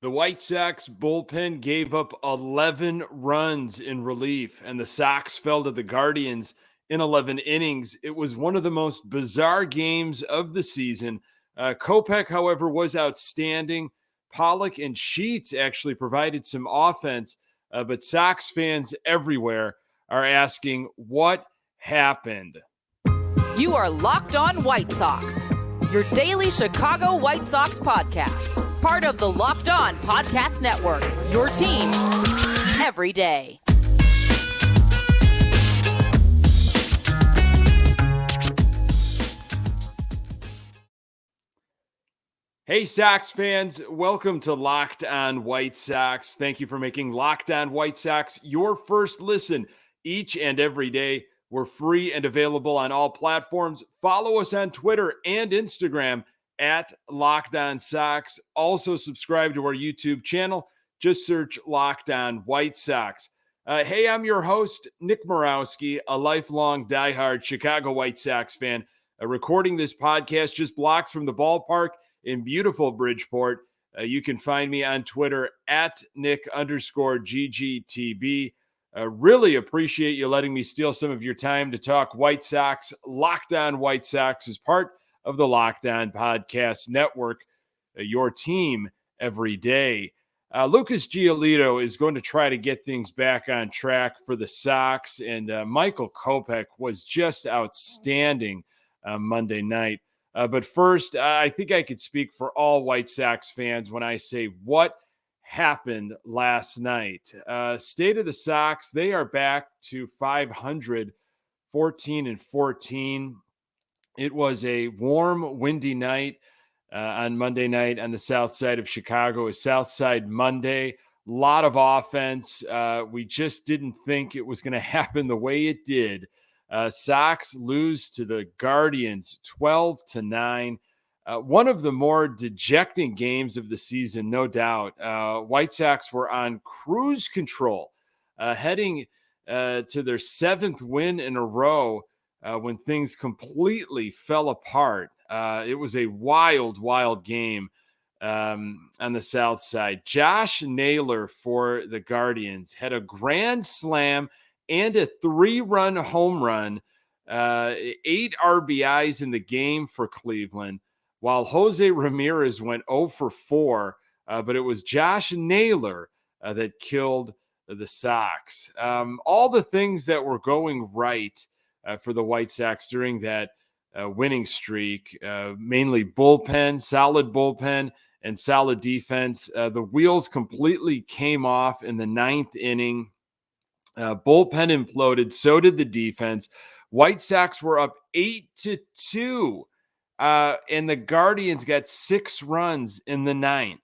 The White Sox bullpen gave up 11 runs in relief, and the Sox fell to the Guardians in 11 innings. It was one of the most bizarre games of the season. Kopech, however, was outstanding. Pollock and Sheets actually provided some offense, but Sox fans everywhere are asking, what happened? You are Locked On White Sox, your daily Chicago White Sox podcast. Part of the Locked On Podcast Network, your team every day. Hey, Sox fans, welcome to Locked On White Sox. Thank you for making Locked On White Sox your first listen each and every day. We're free and available on all platforms. Follow us on Twitter and Instagram at Locked On Sox. Also subscribe to our YouTube channel. Just search Locked On White Sox. Hey, I'm your host, Nick Morawski, a lifelong diehard Chicago White Sox fan, recording this podcast just blocks from the ballpark in beautiful Bridgeport. You can find me on Twitter at Nick_GGTB. Really appreciate you letting me steal some of your time to talk White Sox. Locked On White Sox is part of the Locked On Podcast Network, your team every day. Lucas Giolito is going to try to get things back on track for the Sox, and Michael Kopech was just outstanding Monday night. But first, I think I could speak for all White Sox fans when I say what happened last night. State of the Sox, they are back to 500, 14-14. It was a warm, windy night on Monday night on the south side of Chicago, a South Side Monday. A lot of offense. We just didn't think it was going to happen the way it did. Sox lose to the Guardians 12-9. One of the more dejecting games of the season, no doubt. White Sox were on cruise control, heading to their seventh win in a row when things completely fell apart. It was a wild, wild game on the south side. Josh Naylor for the Guardians had a grand slam and a 3-run home run, 8 RBIs in the game for Cleveland, while Jose Ramirez went 0 for 4, but it was Josh Naylor that killed the Sox. All the things that were going right for the White Sox during that winning streak, mainly bullpen, solid bullpen, and solid defense. The wheels completely came off in the 9th inning. Bullpen imploded. So did the defense. White Sox were up 8-2, and the Guardians got 6 runs in the 9th.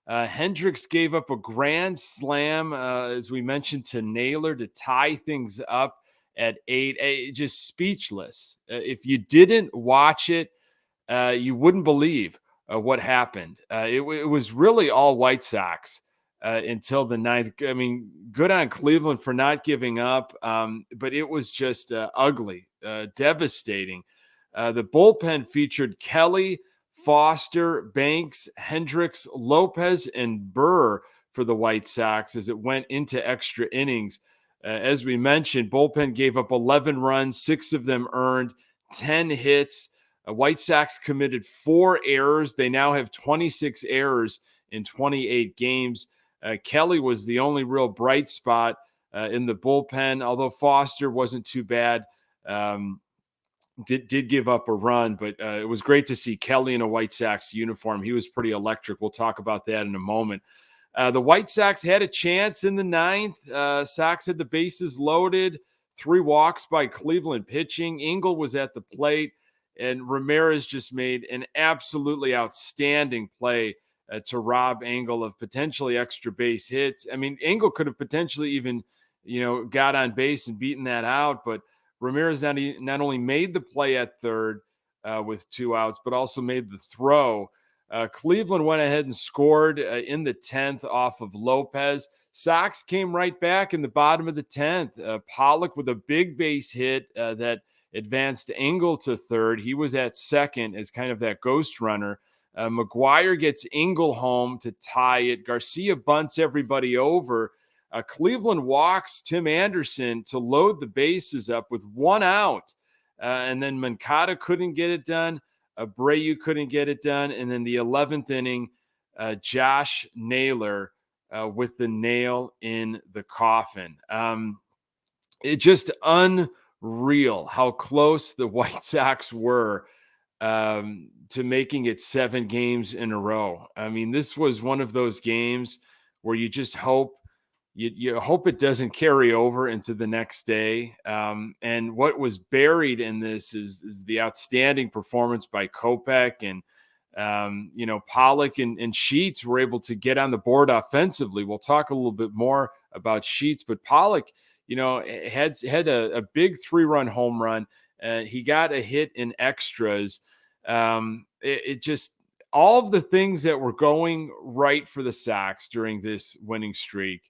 Hendricks gave up a grand slam, as we mentioned, to Naylor to tie things up at 8. Just speechless. If you didn't watch it, you wouldn't believe what happened. It was really all White Sox until the 9th. I mean, good on Cleveland for not giving up, but it was just ugly, devastating. The bullpen featured Kelly, Foster, Banks, Hendricks, Lopez, and Burr for the White Sox as it went into extra innings. As we mentioned, bullpen gave up 11 runs, 6 of them earned, 10 hits. White Sox committed 4 errors. They now have 26 errors in 28 games. Kelly was the only real bright spot in the bullpen, although Foster wasn't too bad. Did give up a run, but it was great to see Kelly in a White Sox uniform. He was pretty electric. We'll talk about that in a moment. The White Sox had a chance in the 9th. Sox had the bases loaded, 3 walks by Cleveland pitching. Engel was at the plate, and Ramirez just made an absolutely outstanding play to rob Engel of potentially extra base hits. I mean, Engel could have potentially even, got on base and beaten that out, but Ramirez not only made the play at third with 2 outs, but also made the throw. Cleveland went ahead and scored in the 10th off of Lopez. Sox came right back in the bottom of the 10th. Pollock with a big base hit that advanced Engel to third. He was at second as kind of that ghost runner. McGuire gets Engel home to tie it. Garcia bunts everybody over. Cleveland walks Tim Anderson to load the bases up with 1 out. And then Moncada couldn't get it done. Abreu couldn't get it done. And then the 11th inning, Josh Naylor with the nail in the coffin. It just unreal how close the White Sox were to making it 7 games in a row. I mean, this was one of those games where you just hope you hope it doesn't carry over into the next day. And what was buried in this is the outstanding performance by Kopech and Pollock and Sheets were able to get on the board offensively. We'll talk a little bit more about Sheets, but Pollock, had a big 3-run home run. He got a hit in extras. It just all of the things that were going right for the Sox during this winning streak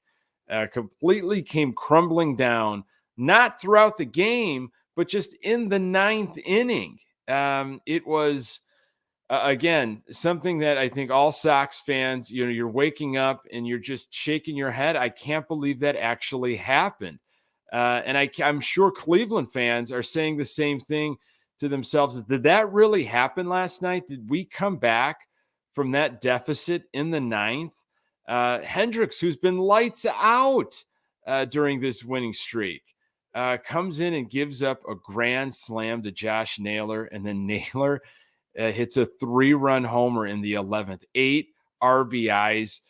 completely came crumbling down, not throughout the game, but just in the 9th inning. It was, again, something that I think all Sox fans, you're waking up and you're just shaking your head. I can't believe that actually happened. And I'm sure Cleveland fans are saying the same thing to themselves. Did that really happen last night? Did we come back from that deficit in the 9th? Hendricks, who's been lights out during this winning streak, comes in and gives up a grand slam to Josh Naylor, and then Naylor hits a 3-run homer in the 11th. 8 RBIs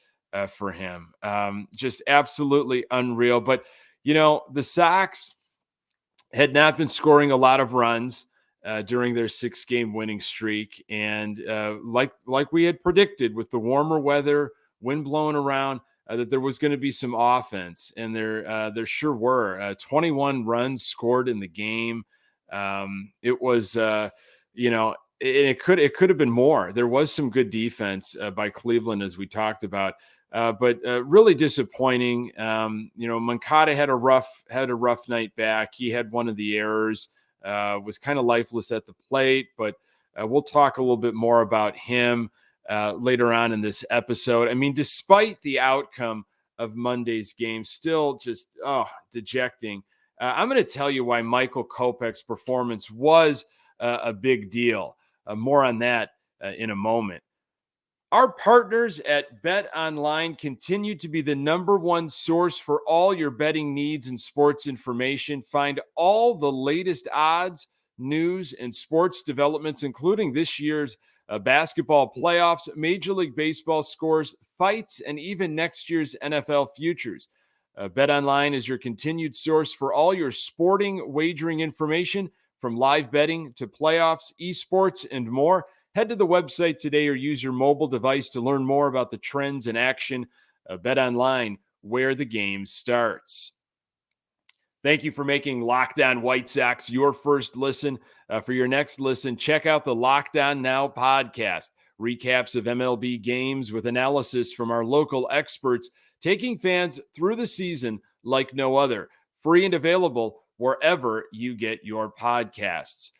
for him. Just absolutely unreal. But, the Sox had not been scoring a lot of runs during their 6-game winning streak. And like we had predicted with the warmer weather, wind blowing around, that there was going to be some offense, and there sure were. 21 runs scored in the game. It was, it could have been more. There was some good defense by Cleveland, as we talked about, but really disappointing. Moncada had a rough night back. He had one of the errors, was kind of lifeless at the plate, but we'll talk a little bit more about him later on in this episode. I mean, despite the outcome of Monday's game, still just dejecting. I'm going to tell you why Michael Kopech's performance was a big deal. More on that in a moment. Our partners at BetOnline continue to be the #1 source for all your betting needs and sports information. Find all the latest odds, news, and sports developments, including this year's basketball playoffs, Major League Baseball scores, fights, and even next year's NFL futures. BetOnline is your continued source for all your sporting wagering information, from live betting to playoffs, esports, and more. Head to the website today or use your mobile device to learn more about the trends in action. BetOnline, where the game starts. Thank you for making Locked On White Sox your first listen. For your next listen, check out the Locked On Now podcast. Recaps of MLB games with analysis from our local experts, taking fans through the season like no other. Free and available wherever you get your podcasts.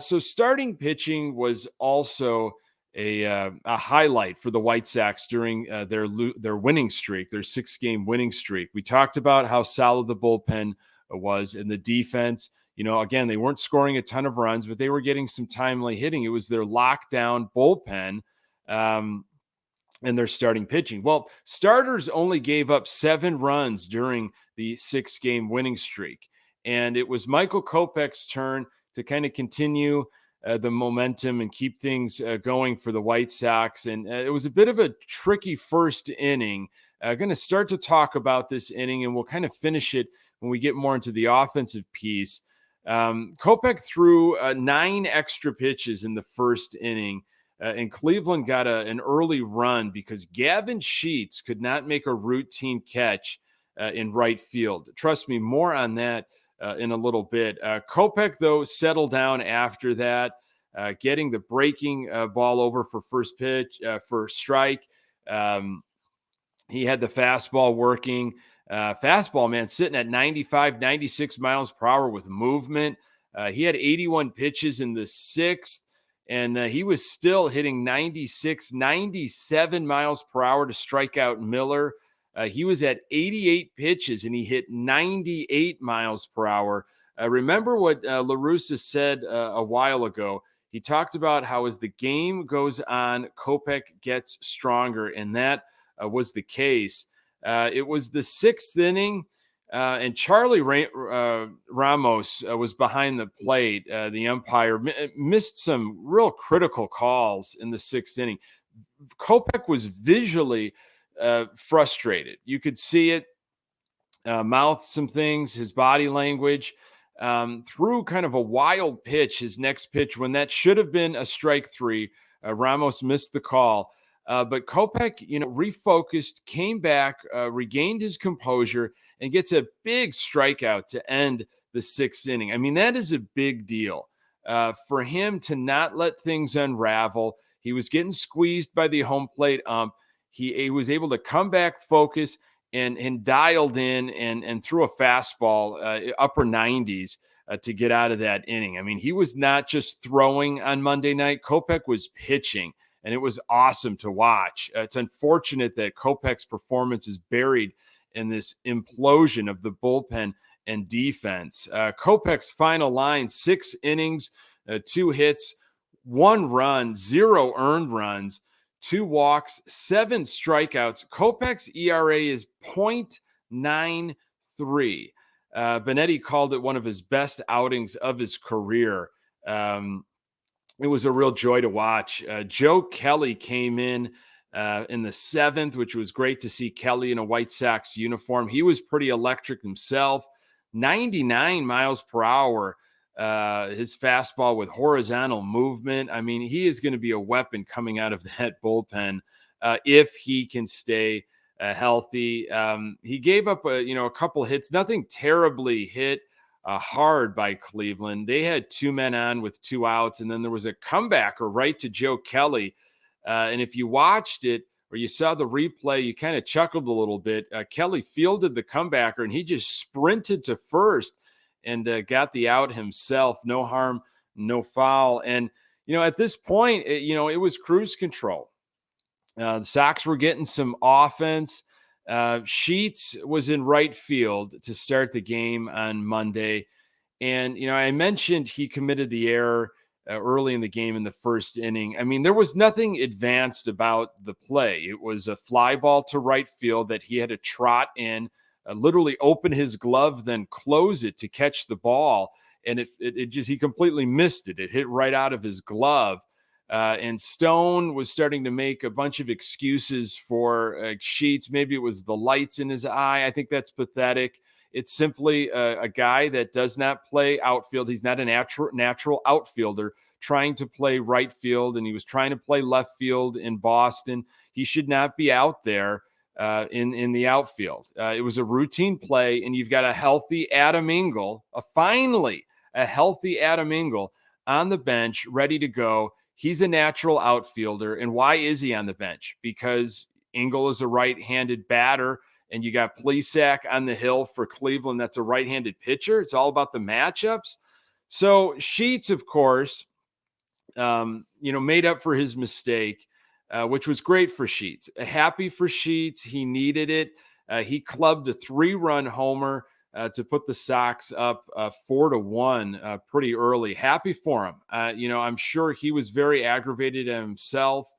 So starting pitching was also a highlight for the White Sox during their winning streak, their 6-game winning streak. We talked about how solid the bullpen was, and the defense. Again, they weren't scoring a ton of runs, but they were getting some timely hitting. It was their lockdown bullpen and their starting pitching. Well, starters only gave up 7 runs during the 6-game winning streak, and it was Michael Kopech's turn to kind of continue the momentum and keep things going for the White Sox. And it was a bit of a tricky first inning. Going to start to talk about this inning, and we'll kind of finish it when we get more into the offensive piece. Kopech threw 9 extra pitches in the first inning, and Cleveland got an early run because Gavin Sheets could not make a routine catch in right field. Trust me, more on that in a little bit. Kopech, though, settled down after that, getting the breaking ball over for first pitch, for strike. He had the fastball working. Fastball, man, sitting at 95, 96 miles per hour with movement. He had 81 pitches in the 6th, And he was still hitting 96, 97 miles per hour to strike out Miller. He was at 88 pitches and he hit 98 miles per hour. Remember what La Russa said a while ago. He talked about how as the game goes on, Kopech gets stronger, and that was the case. It was the sixth inning, and Charlie Ramos was behind the plate. The umpire missed some real critical calls in the sixth inning. Kopech was visually frustrated. You could see it, mouthed some things, his body language. Threw kind of a wild pitch, his next pitch, when that should have been a strike three. Ramos missed the call. But Kopech, refocused, came back, regained his composure, and gets a big strikeout to end the sixth inning. I mean, that is a big deal for him to not let things unravel. He was getting squeezed by the home plate ump. He was able to come back, focus, and dialed in and threw a fastball, upper 90s, to get out of that inning. I mean, he was not just throwing on Monday night. Kopech was pitching, and it was awesome to watch. It's unfortunate that Kopech's performance is buried in this implosion of the bullpen and defense. Kopech's final line: 6 innings, 2 hits, 1 run, 0 earned runs, 2 walks, 7 strikeouts. Kopech's ERA is .93. Benetti called it one of his best outings of his career. It was a real joy to watch. Joe Kelly came in the 7th, which was great to see Kelly in a White Sox uniform. He was pretty electric himself. 99 miles per hour. His fastball with horizontal movement. I mean, he is going to be a weapon coming out of that bullpen if he can stay healthy. He gave up a couple hits, nothing terribly hit hard by Cleveland. They had 2 men on with 2 outs, and then there was a comebacker right to Joe Kelly. And if you watched it or you saw the replay, you kind of chuckled a little bit. Kelly fielded the comebacker, and he just sprinted to first and got the out himself. No harm, no foul. And, at this point, it was cruise control. The Sox were getting some offense. Sheets was in right field to start the game on Monday. And, I mentioned he committed the error early in the game in the first inning. I mean, there was nothing advanced about the play. It was a fly ball to right field that he had to trot in, literally open his glove, then close it to catch the ball. And he completely missed it. It hit right out of his glove. And Stone was starting to make a bunch of excuses for Sheets. Maybe it was the lights in his eye. I think that's pathetic. It's simply a guy that does not play outfield. He's not a natural outfielder trying to play right field, and he was trying to play left field in Boston. He should not be out there in the outfield. It was a routine play, and you've got a healthy Adam Engel, finally a healthy Adam Engel on the bench, ready to go. He's a natural outfielder. And why is he on the bench? Because Engel is a right-handed batter, and you got Plesac on the hill for Cleveland. That's a right-handed pitcher. It's all about the matchups. So Sheets, of course, made up for his mistake, which was great for Sheets. Happy for Sheets. He needed it. He clubbed a 3-run homer to put the Sox up 4-1 pretty early. Happy for him. I'm sure he was very aggravated at himself.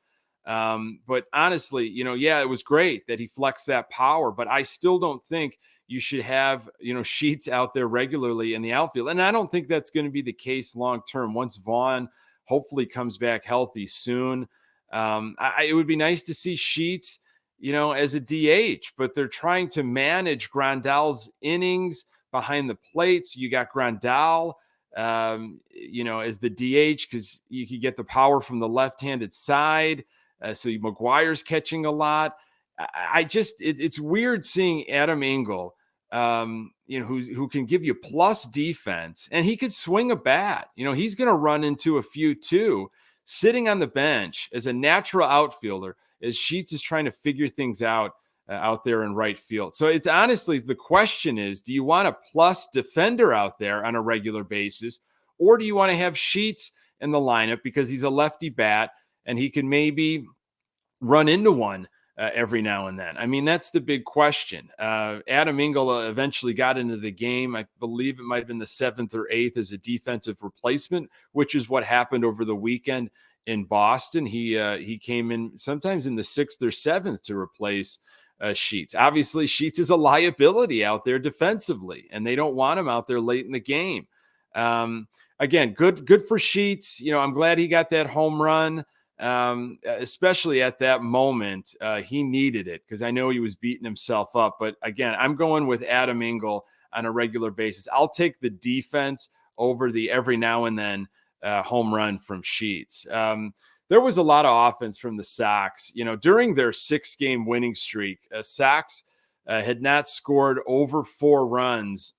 But honestly, it was great that he flexed that power, but I still don't think you should have, Sheets out there regularly in the outfield. And I don't think that's going to be the case long-term once Vaughn hopefully comes back healthy soon. It would be nice to see Sheets, as a DH, but they're trying to manage Grandal's innings behind the plate. So you got Grandal, as the DH, because you could get the power from the left-handed side. So McGuire's catching a lot. It's weird seeing Adam Engel, who can give you plus defense, and he could swing a bat. He's going to run into a few too, sitting on the bench as a natural outfielder as Sheets is trying to figure things out there in right field. So it's honestly, the question is, do you want a plus defender out there on a regular basis, or do you want to have Sheets in the lineup because he's a lefty bat and he can maybe run into one every now and then. I mean, that's the big question. Adam Engel eventually got into the game. I believe it might have been the 7th or 8th as a defensive replacement, which is what happened over the weekend in Boston. He came in sometimes in the 6th or 7th to replace Sheets. Obviously, Sheets is a liability out there defensively, and they don't want him out there late in the game. Again, good for Sheets. I'm glad he got that home run. Especially at that moment, he needed it because I know he was beating himself up. But again, I'm going with Adam Engel on a regular basis. I'll take the defense over the every now and then home run from Sheets. There was a lot of offense from the Sox. During their 6-game winning streak, Sox had not scored over 4 runs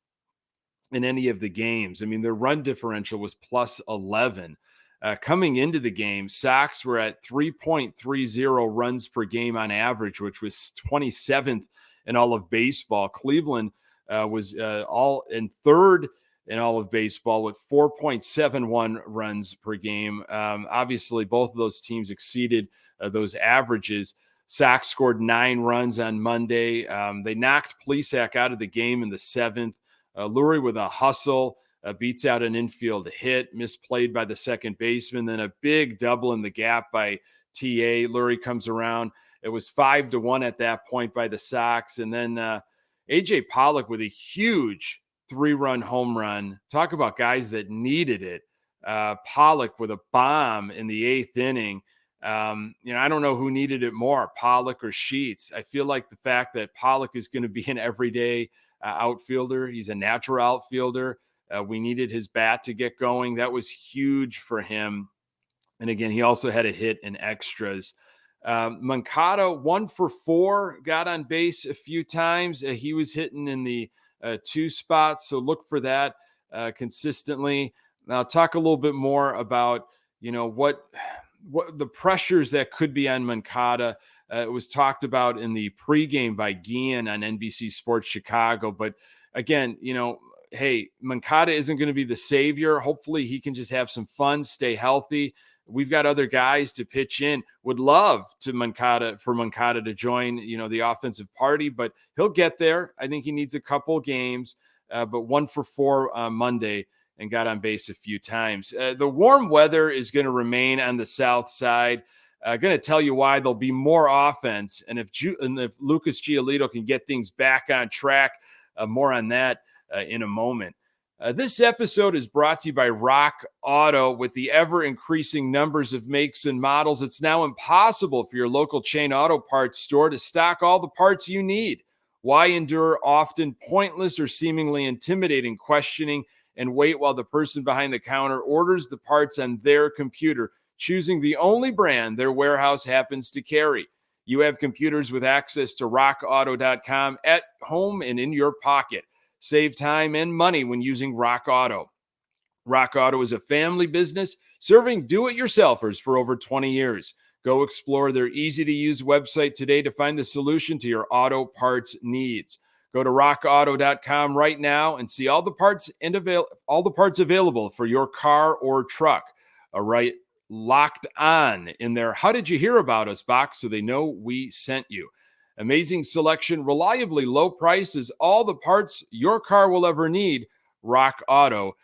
in any of the games. I mean, their run differential was plus 11. Coming into the game, Sox were at 3.30 runs per game on average, which was 27th in all of baseball. Cleveland was all in 3rd in all of baseball with 4.71 runs per game. Obviously, both of those teams exceeded those averages. Sox scored 9 runs on Monday. They knocked Plesac out of the game in the 7th. Lurie with a hustle. Beats out an infield hit, misplayed by the second baseman, then a big double in the gap by TA. Lurie comes around. It was 5-1 at that point by the Sox. And then AJ Pollock with a huge 3-run home run. Talk about guys that needed it. Pollock with a bomb in the 8th inning. I don't know who needed it more, Pollock or Sheets. I feel like the fact that Pollock is going to be an everyday outfielder. He's a natural outfielder. We needed his bat to get going. That was huge for him. And again, he also had a hit in extras. Moncada, 1 for 4, got on base a few times. He was hitting in the 2 spots, so look for that consistently. Now, I'll talk a little bit more about, what the pressures that could be on Moncada. It was talked about in the pregame by Guillen on NBC Sports Chicago. But again, hey, Moncada isn't going to be the savior. Hopefully he can just have some fun, stay healthy. We've got other guys to pitch in. Would love for Moncada to join, the offensive party, but he'll get there. I think he needs a couple games, but 1 for 4 on Monday and got on base a few times. The warm weather is going to remain on the south side. Going to tell you why. There'll be more offense. And if Lucas Giolito can get things back on track, more on that in a moment. This episode is brought to you by Rock Auto. With the ever-increasing numbers of makes and models, it's now impossible for your local chain auto parts store to stock all the parts you need. Why endure often pointless or seemingly intimidating questioning and wait while the person behind the counter orders the parts on their computer, choosing the only brand their warehouse happens to carry? You have computers with access to rockauto.com at home and in your pocket. Save time and money when using Rock Auto. Rock Auto is a family business serving do-it-yourselfers for over 20 years. Go explore their easy-to-use website today to find the solution to your auto parts needs. Go to rockauto.com right now and see all the parts available for your car or truck. All right, locked on in their "How did you hear about us" box so they know we sent you. Amazing selection, reliably low prices, all the parts your car will ever need. rockauto.com.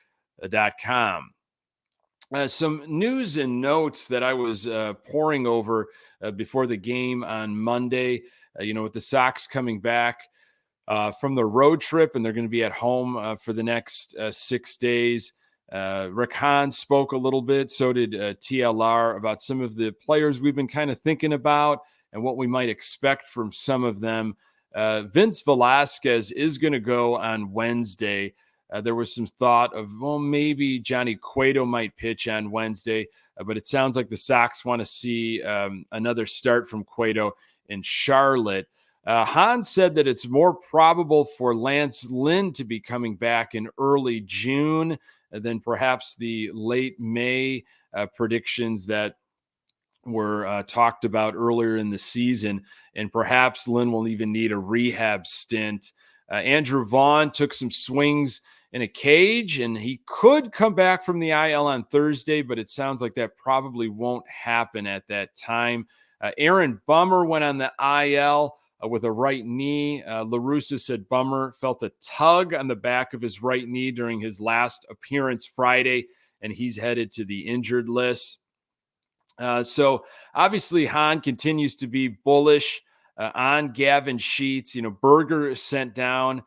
Some news and notes that I was poring over before the game on Monday, with the Sox coming back from the road trip, and they're going to be at home for the next 6 days. Rick Hahn spoke a little bit. So did TLR about some of the players we've been kind of thinking about and what we might expect from some of them. Vince Velasquez is going to go on Wednesday. There was some thought of, maybe Johnny Cueto might pitch on Wednesday, but it sounds like the Sox want to see another start from Cueto in Charlotte. Hahn said that it's more probable for Lance Lynn to be coming back in early June than perhaps the late May predictions that were talked about earlier in the season. And perhaps Lynn will even need a rehab stint. Andrew Vaughn took some swings in a cage, and he could come back from the IL on Thursday, but it sounds like that probably won't happen at that time. Aaron Bummer went on the IL with a right knee. La Russa said Bummer felt a tug on the back of his right knee during his last appearance Friday, and he's headed to the injured list. So obviously Hahn continues to be bullish on Gavin Sheets. Berger is sent down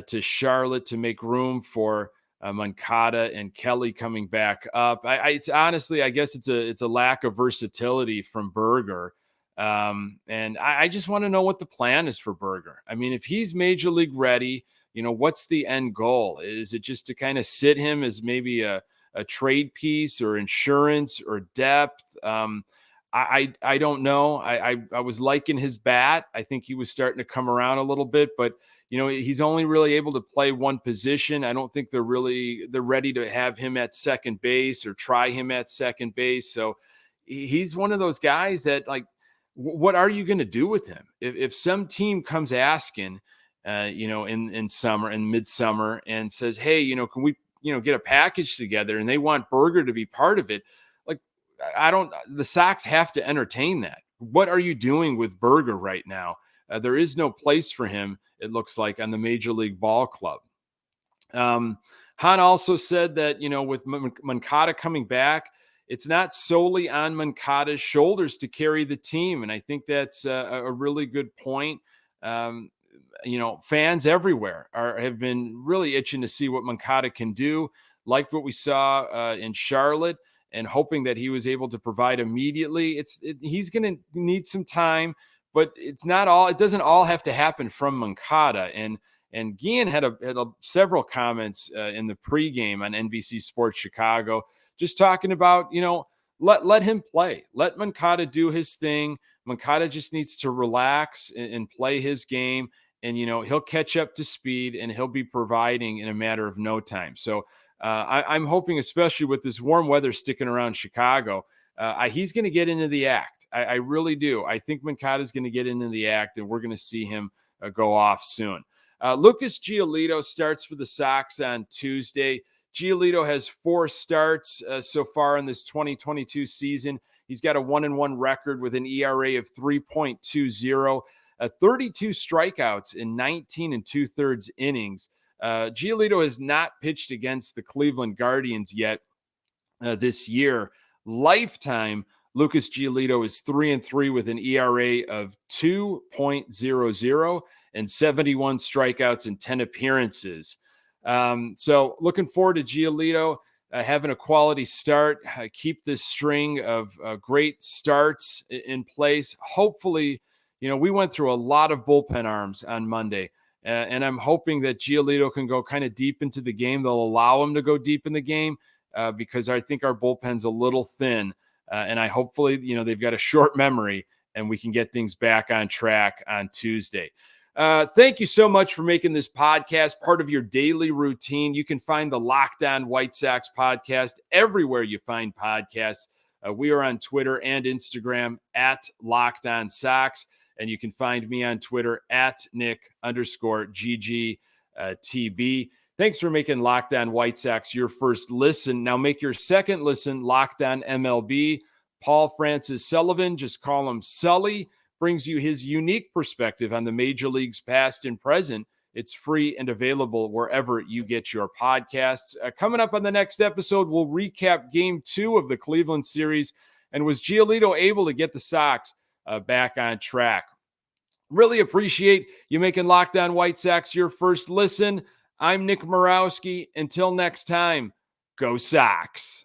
to Charlotte to make room for Moncada and Kelly coming back up. It's honestly, I guess it's a lack of versatility from Berger. And I just want to know what the plan is for Berger. I mean, if he's major league ready, what's the end goal? Is it just to kind of sit him as maybe a trade piece or insurance or depth? I don't know. I was liking his bat. I think he was starting to come around a little bit, but he's only really able to play one position. I don't think they're ready to have him at second base or try him at second base. So he's one of those guys that, like, what are you going to do with him? If some team comes asking, in summer and midsummer and says, hey, can we, get a package together, and they want Berger to be part of it. Like, the Sox have to entertain that. What are you doing with Berger right now? There is no place for him, it looks like, on the Major League Ball Club. Hahn also said that, with Moncada coming back, it's not solely on Moncada's shoulders to carry the team. And I think that's a really good point. Fans everywhere have been really itching to see what Moncada can do, like what we saw in Charlotte, and hoping that he was able to provide immediately. He's going to need some time, but it's not all. It doesn't all have to happen from Moncada. And Guillen had several comments in the pregame on NBC Sports Chicago, just talking about, let him play. Let Moncada do his thing. Moncada just needs to relax and play his game. And, he'll catch up to speed, and he'll be providing in a matter of no time. So I'm hoping, especially with this warm weather sticking around Chicago, he's going to get into the act. I really do. I think Moncada is going to get into the act, and we're going to see him go off soon. Lucas Giolito starts for the Sox on Tuesday. Giolito has 4 starts so far in this 2022 season. He's got a 1-1 record with an ERA of 3.20, 32 strikeouts in 19 2/3 innings. Giolito has not pitched against the Cleveland Guardians yet this year. Lifetime, Lucas Giolito is 3-3 with an ERA of 2.00 and 71 strikeouts in 10 appearances. So looking forward to Giolito having a quality start, keep this string of great starts in place. Hopefully, we went through a lot of bullpen arms on Monday, and I'm hoping that Giolito can go kind of deep into the game. They'll allow him to go deep in the game because I think our bullpen's a little thin, and I hopefully, they've got a short memory and we can get things back on track on Tuesday. Thank you so much for making this podcast part of your daily routine. You can find the Locked On White Sox podcast everywhere you find podcasts. We are on Twitter and Instagram at Locked On Sox, and you can find me on Twitter at Nick_GGTB. Thanks for making Locked On White Sox your first listen. Now make your second listen Locked On MLB. Paul Francis Sullivan, just call him Sully, brings you his unique perspective on the major leagues past and present. It's free and available wherever you get your podcasts. Coming up on the next episode, we'll recap Game 2 of the Cleveland series, and was Giolito able to get the Sox back on track? Really appreciate you making Locked On White Sox your first listen. I'm Nick Morawski. Until next time, go Sox.